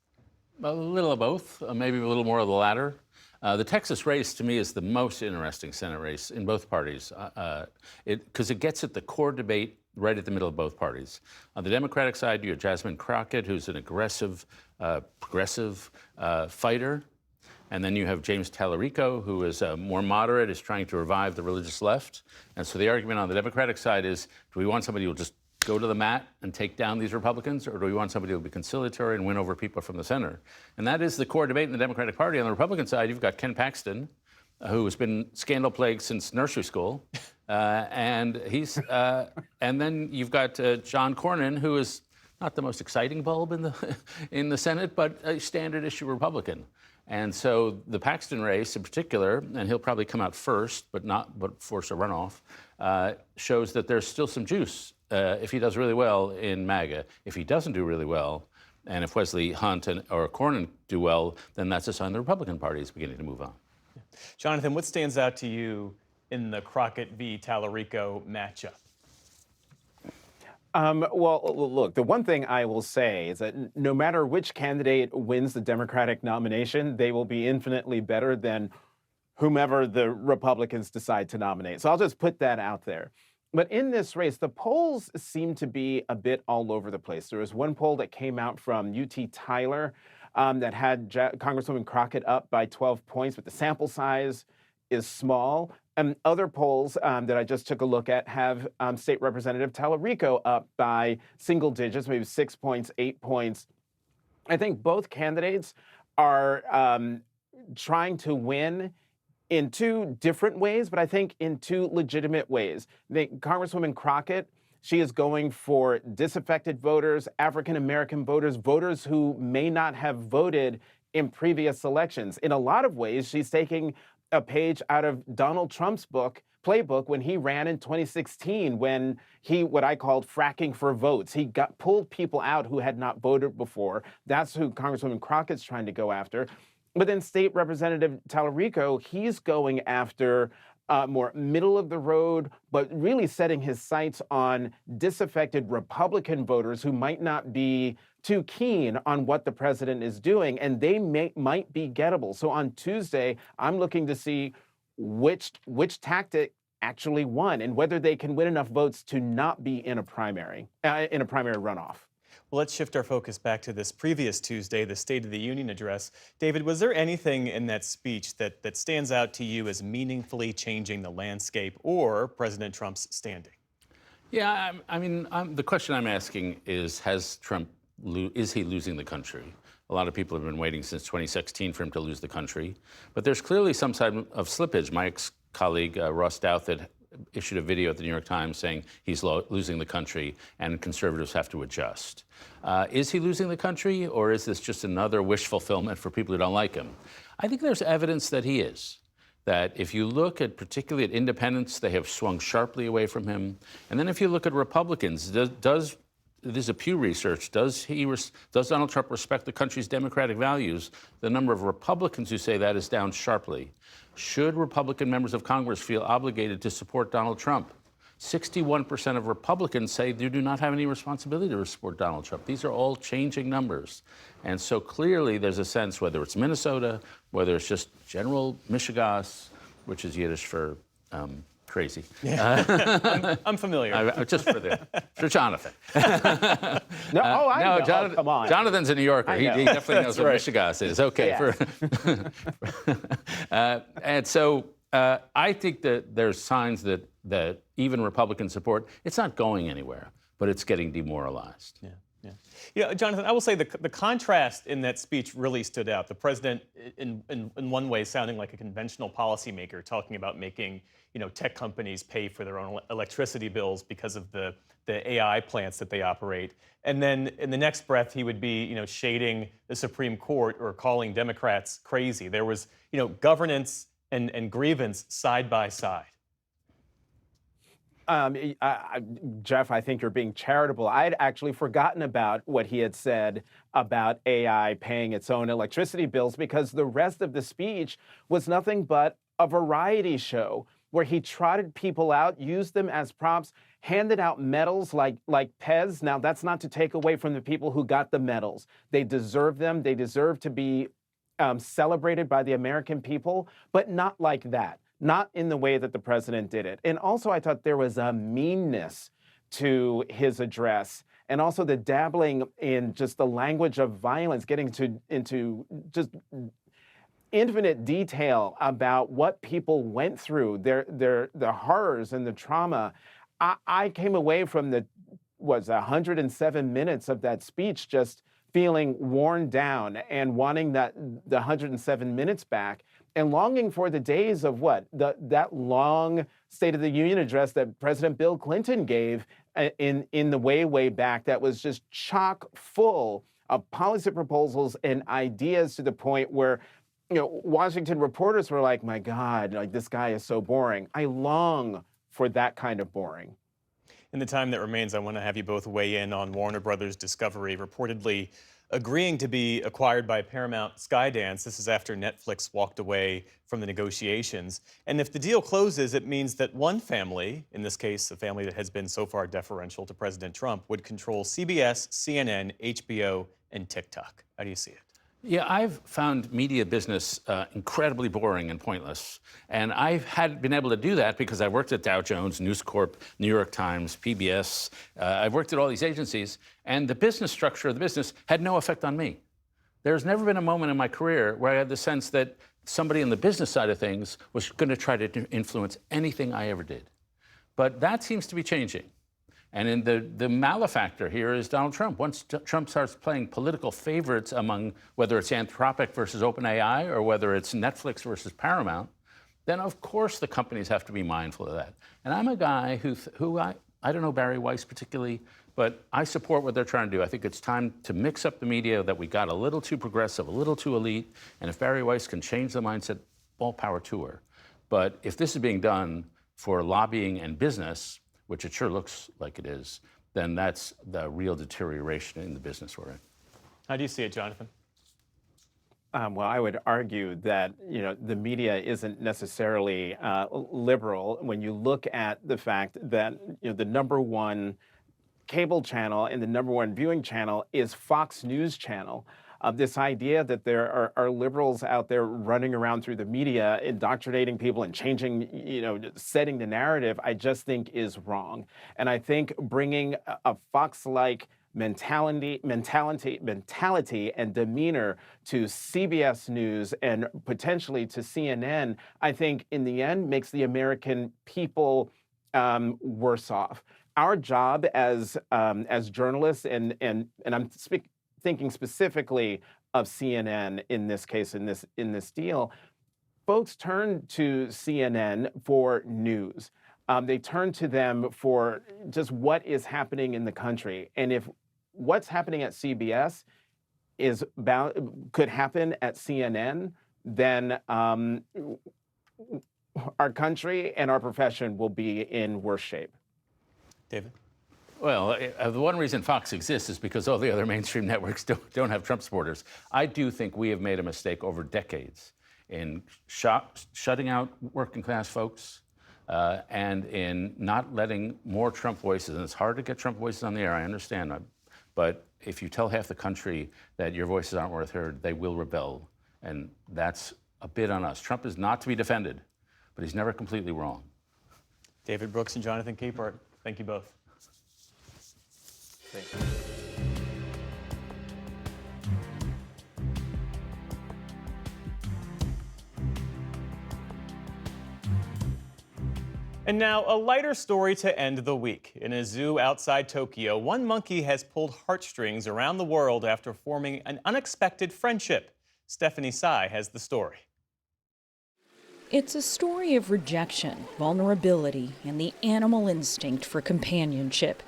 A little of both, maybe a little more of the latter. The Texas race, to me, is the most interesting Senate race in both parties, because it gets at the core debate right at the middle of both parties. On the Democratic side, you have Jasmine Crockett, who's an aggressive, progressive fighter. And then you have James Tallarico, who is more moderate, is trying to revive the religious left. And so the argument on the Democratic side is, do we want somebody who will just go to the mat and take down these Republicans, or do we want somebody who will be conciliatory and win over people from the center? And that is the core debate in the Democratic Party. On the Republican side, you've got Ken Paxton, who has been scandal-plagued since nursery school. And then you've got John Cornyn, who is not the most exciting bulb in the Senate, but a standard issue Republican. And so the Paxton race in particular, and he'll probably come out first, but force a runoff, shows that there's still some juice if he does really well in MAGA. If he doesn't do really well, and if Wesley Hunt or Cornyn do well, then that's a sign the Republican Party is beginning to move on. Jonathan, what stands out to you in the Crockett v. Tallarico matchup? Well, look, the one thing I will say is that no matter which candidate wins the Democratic nomination, they will be infinitely better than whomever the Republicans decide to nominate. So I'll just put that out there. But in this race, the polls seem to be a bit all over the place. There was one poll that came out from UT Tyler that had Congresswoman Crockett up by 12 points, but the sample size is small. And other polls that I just took a look at have State Representative Tallarico up by single digits, maybe 6 points, 8 points. I think both candidates are trying to win in two different ways, but I think in two legitimate ways. Congresswoman Crockett, she is going for disaffected voters, African-American voters, voters who may not have voted in previous elections. In a lot of ways, she's taking a page out of Donald Trump's playbook when he ran in 2016, when he, what I called fracking for votes. He pulled people out who had not voted before. That's who Congresswoman Crockett's trying to go after. But then State Representative Tallarico, he's going after more middle of the road, but really setting his sights on disaffected Republican voters who might not be too keen on what the president is doing, and they might be gettable. So on Tuesday, I'm looking to see which tactic actually won and whether they can win enough votes to not be in a primary runoff. Well, let's shift our focus back to this previous Tuesday, the State of the Union address. David, was there anything in that speech that stands out to you as meaningfully changing the landscape or President Trump's standing? Yeah, I mean, the question I'm asking is, is he losing the country? A lot of people have been waiting since 2016 for him to lose the country. But there's clearly some side of slippage. My ex-colleague, Ross Douthat, issued a video at the New York Times saying he's losing the country and conservatives have to adjust. Is he losing the country, or is this just another wish fulfillment for people who don't like him? I think there's evidence that he is. That if you look at, particularly at independents, they have swung sharply away from him. And then if you look at Republicans, this is a Pew Research, does Donald Trump respect the country's democratic values? The number of Republicans who say that is down sharply. Should Republican members of Congress feel obligated to support Donald Trump? 61% of Republicans say they do not have any responsibility to support Donald Trump. These are all changing numbers. And so clearly there's a sense, whether it's Minnesota, whether it's just general Michigas, which is Yiddish for crazy. Yeah. I'm familiar. Just for Jonathan. I know. Jonathan, come on. Jonathan's a New Yorker. He definitely knows what right. Michigas is. Okay. Yeah. And so I think that there's signs that even Republican support, it's not going anywhere, but it's getting demoralized. Yeah. Yeah. You know, Jonathan, I will say the contrast in that speech really stood out. The president, in one way, sounding like a conventional policymaker, talking about making tech companies pay for their own electricity bills because of the AI plants that they operate. And then in the next breath, he would be shading the Supreme Court or calling Democrats crazy. There was governance and grievance side by side. Jeff, I think you're being charitable. I'd actually forgotten about what he had said about AI paying its own electricity bills because the rest of the speech was nothing but a variety show where he trotted people out, used them as props, handed out medals like Pez. Now, that's not to take away from the people who got the medals. They deserve them. They deserve to be celebrated by the American people, but not like that, not in the way that the president did it. And also, I thought there was a meanness to his address, and also the dabbling in just the language of violence, getting into just infinite detail about what people went through, the horrors and the trauma. I came away from the 107 minutes of that speech just feeling worn down and wanting the 107 minutes back and longing for the days of that long State of the Union address that President Bill Clinton gave in the way back, that was just chock full of policy proposals and ideas to the point where, Washington reporters were like, my God, like, this guy is so boring. I long for that kind of boring. In the time that remains, I want to have you both weigh in on Warner Brothers Discovery reportedly agreeing to be acquired by Paramount Skydance. This is after Netflix walked away from the negotiations. And if the deal closes, it means that one family, in this case, a family that has been so far deferential to President Trump, would control CBS, CNN, HBO, and TikTok. How do you see it? Yeah, I've found media business incredibly boring and pointless. And I've been able to do that because I worked at Dow Jones, News Corp, New York Times, PBS. I've worked at all these agencies, and the business structure of the business had no effect on me. There's never been a moment in my career where I had the sense that somebody on the business side of things was going to try to influence anything I ever did. But that seems to be changing. And in the malefactor here is Donald Trump. Once Trump starts playing political favorites among whether it's Anthropic versus OpenAI or whether it's Netflix versus Paramount, then of course the companies have to be mindful of that. And I'm a guy who I don't know Barry Weiss particularly, but I support what they're trying to do. I think it's time to mix up the media, that we got a little too progressive, a little too elite. And if Barry Weiss can change the mindset, all power to her. But if this is being done for lobbying and business, which it sure looks like it is, then that's the real deterioration in the business we're in. How do you see it, Jonathan? Well, I would argue that the media isn't necessarily liberal when you look at the fact that the number one cable channel and the number one viewing channel is Fox News Channel. This idea that there are liberals out there running around through the media, indoctrinating people and changing, setting the narrative, I just think is wrong. And I think bringing a Fox-like mentality and demeanor to CBS News and potentially to CNN, I think in the end makes the American people worse off. Our job as journalists, and I'm thinking specifically of CNN in this case, in this deal, folks turn to CNN for news. They turn to them for just what is happening in the country. And if what's happening at CBS could happen at CNN, then our country and our profession will be in worse shape. David? Well, the one reason Fox exists is because all the other mainstream networks don't have Trump supporters. I do think we have made a mistake over decades in shutting out working class folks and in not letting more Trump voices. And it's hard to get Trump voices on the air, I understand. But if you tell half the country that your voices aren't worth heard, they will rebel. And that's a bit on us. Trump is not to be defended, but he's never completely wrong. David Brooks and Jonathan Capehart, thank you both. Thank you. And now, a lighter story to end the week. In a zoo outside Tokyo, one monkey has pulled heartstrings around the world after forming an unexpected friendship. Stephanie Tsai has the story. It's a story of rejection, vulnerability, and the animal instinct for companionship.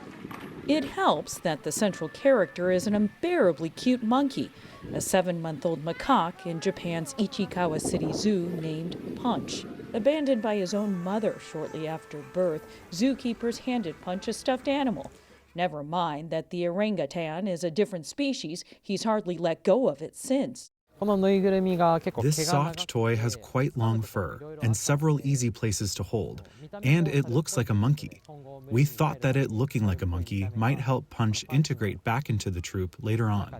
It helps that the central character is an unbearably cute monkey, a 7-month-old macaque in Japan's Ichikawa City Zoo named Punch. Abandoned by his own mother shortly after birth, zookeepers handed Punch a stuffed animal. Never mind that the orangutan is a different species, he's hardly let go of it since. This soft toy has quite long fur and several easy places to hold, and it looks like a monkey. We thought that it looking like a monkey might help Punch integrate back into the troop later on.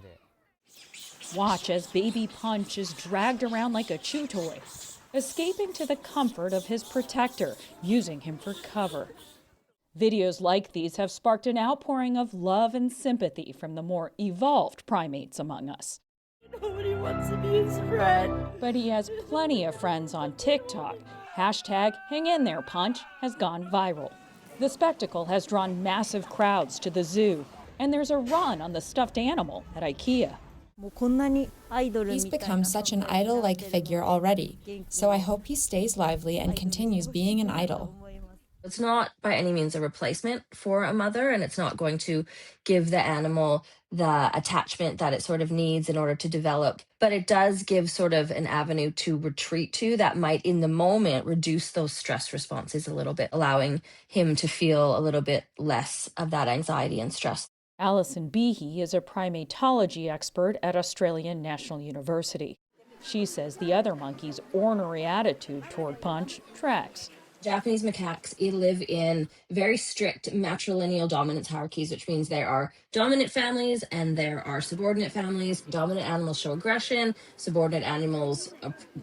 Watch as baby Punch is dragged around like a chew toy, escaping to the comfort of his protector, using him for cover. Videos like these have sparked an outpouring of love and sympathy from the more evolved primates among us. Nobody wants to be his friend. But he has plenty of friends on TikTok. Hashtag Hang In There Punch has gone viral. The spectacle has drawn massive crowds to the zoo, and there's a run on the stuffed animal at IKEA. He's become such an idol-like figure already, so I hope he stays lively and continues being an idol. It's not by any means a replacement for a mother, and it's not going to give the animal the attachment that it sort of needs in order to develop. But it does give sort of an avenue to retreat to that might, in the moment, reduce those stress responses a little bit, allowing him to feel a little bit less of that anxiety and stress. Alison Behe is a primatology expert at Australian National University. She says the other monkey's ornery attitude toward Punch tracks. Japanese macaques live in very strict matrilineal dominance hierarchies, which means there are dominant families and there are subordinate families. Dominant animals show aggression, subordinate animals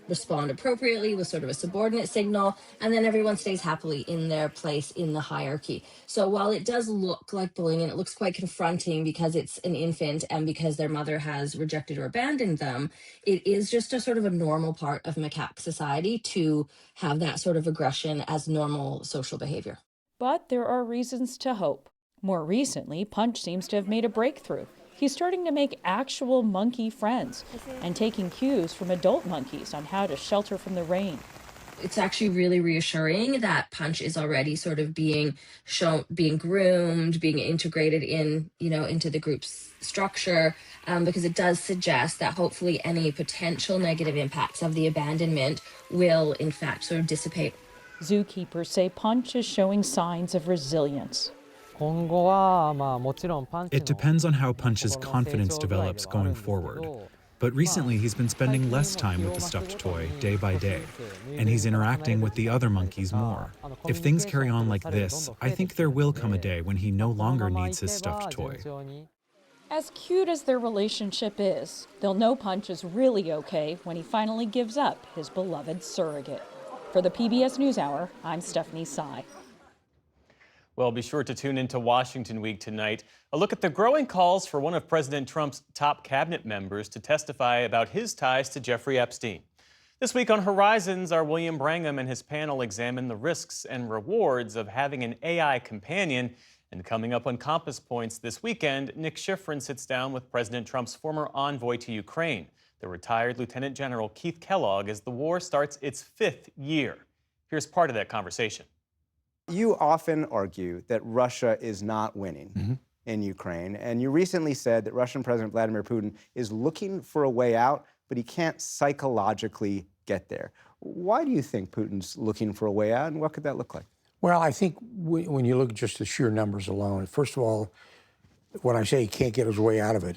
respond appropriately with sort of a subordinate signal, and then everyone stays happily in their place in the hierarchy. So while it does look like bullying and it looks quite confronting because it's an infant and because their mother has rejected or abandoned them, it is just a sort of a normal part of macaque society to have that sort of aggression as normal social behavior. But there are reasons to hope. More recently, Punch seems to have made a breakthrough. He's starting to make actual monkey friends and taking cues from adult monkeys on how to shelter from the rain. It's actually really reassuring that Punch is already sort of being shown, being groomed, being integrated in, into the group's structure, because it does suggest that hopefully any potential negative impacts of the abandonment will, in fact, sort of dissipate. Zookeepers say Punch is showing signs of resilience. It depends on how Punch's confidence develops going forward. But recently, he's been spending less time with the stuffed toy day by day, and he's interacting with the other monkeys more. If things carry on like this, I think there will come a day when he no longer needs his stuffed toy. As cute as their relationship is, they'll know Punch is really okay when he finally gives up his beloved surrogate. For the PBS NewsHour, I'm Stephanie Sy. Well, be sure to tune into Washington Week tonight. A look at the growing calls for one of President Trump's top cabinet members to testify about his ties to Jeffrey Epstein. This week on Horizons, our William Brangham and his panel examine the risks and rewards of having an AI companion. And coming up on Compass Points this weekend, Nick Schifrin sits down with President Trump's former envoy to Ukraine, the retired Lieutenant General Keith Kellogg, as the war starts its 5th year. Here's part of that conversation. You often argue that Russia is not winning in Ukraine, and you recently said that Russian President Vladimir Putin is looking for a way out, but he can't psychologically get there. Why do you think Putin's looking for a way out, and what could that look like? Well, I think when you look at just the sheer numbers alone, first of all, when I say he can't get his way out of it,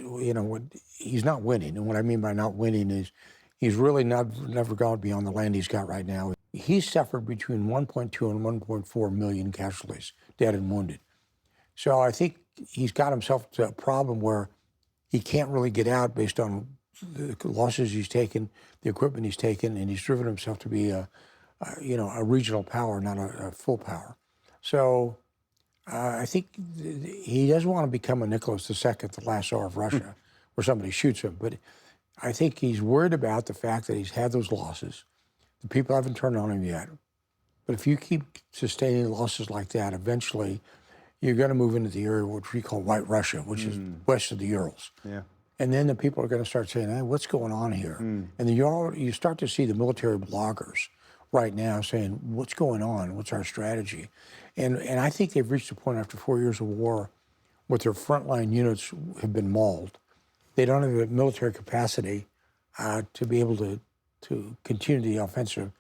he's not winning. And what I mean by not winning is he's really never gone beyond the land he's got right now. He's suffered between 1.2 and 1.4 million casualties, dead and wounded. So I think he's got himself to a problem where he can't really get out based on the losses he's taken, the equipment he's taken, and he's driven himself to be a regional power, not a full power. So I think he doesn't want to become a Nicholas II, the last Tsar of Russia, where somebody shoots him. But I think he's worried about the fact that he's had those losses. The people haven't turned on him yet. But if you keep sustaining losses like that, eventually you're going to move into the area which we call White Russia, which is west of the Urals. Yeah. And then the people are going to start saying, hey, what's going on here? And then you start to see the military bloggers right now saying, what's going on? What's our strategy? And I think they've reached a point after 4 years of war where their frontline units have been mauled. They don't have the military capacity to be able to continue the offensive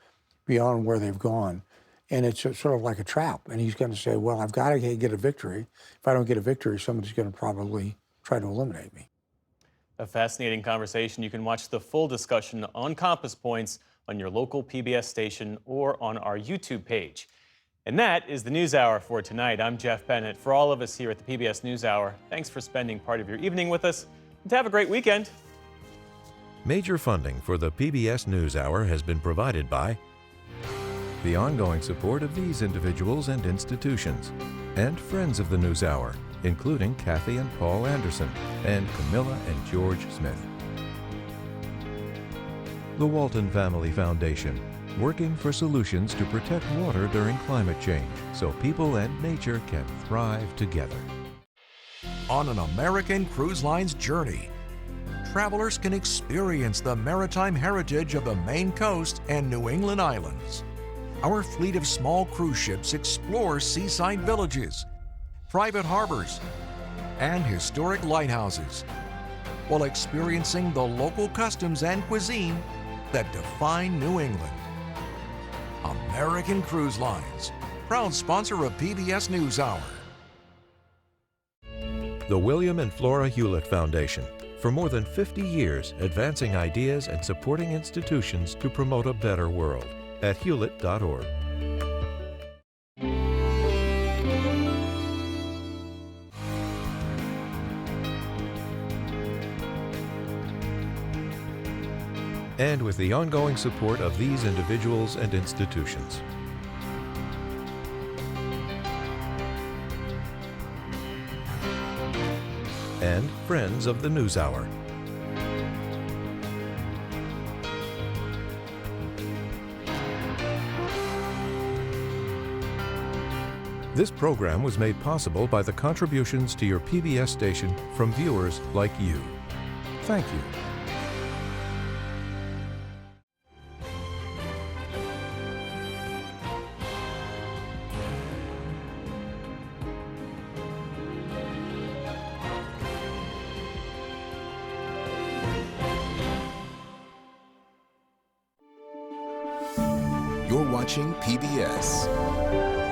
beyond where they've gone. And it's sort of like a trap. And he's going to say, well, I've got to get a victory. If I don't get a victory, somebody's going to probably try to eliminate me. A fascinating conversation. You can watch the full discussion on Compass Points on your local PBS station or on our YouTube page. And that is the NewsHour for tonight. I'm Jeff Bennett. For all of us here at the PBS NewsHour, thanks for spending part of your evening with us, and have a great weekend. Major funding for the PBS NewsHour has been provided by the ongoing support of these individuals and institutions, and friends of the NewsHour, including Kathy and Paul Anderson, and Camilla and George Smith. The Walton Family Foundation, working for solutions to protect water during climate change so people and nature can thrive together. On an American Cruise Line's journey, travelers can experience the maritime heritage of the Maine coast and New England islands. Our fleet of small cruise ships explores seaside villages, private harbors, and historic lighthouses, while experiencing the local customs and cuisine that define New England. American Cruise Lines, proud sponsor of PBS NewsHour. The William and Flora Hewlett Foundation, for more than 50 years advancing ideas and supporting institutions to promote a better world at hewlett.org. And with the ongoing support of these individuals and institutions. And friends of the NewsHour. This program was made possible by the contributions to your PBS station from viewers like you. Thank you. You're watching PBS.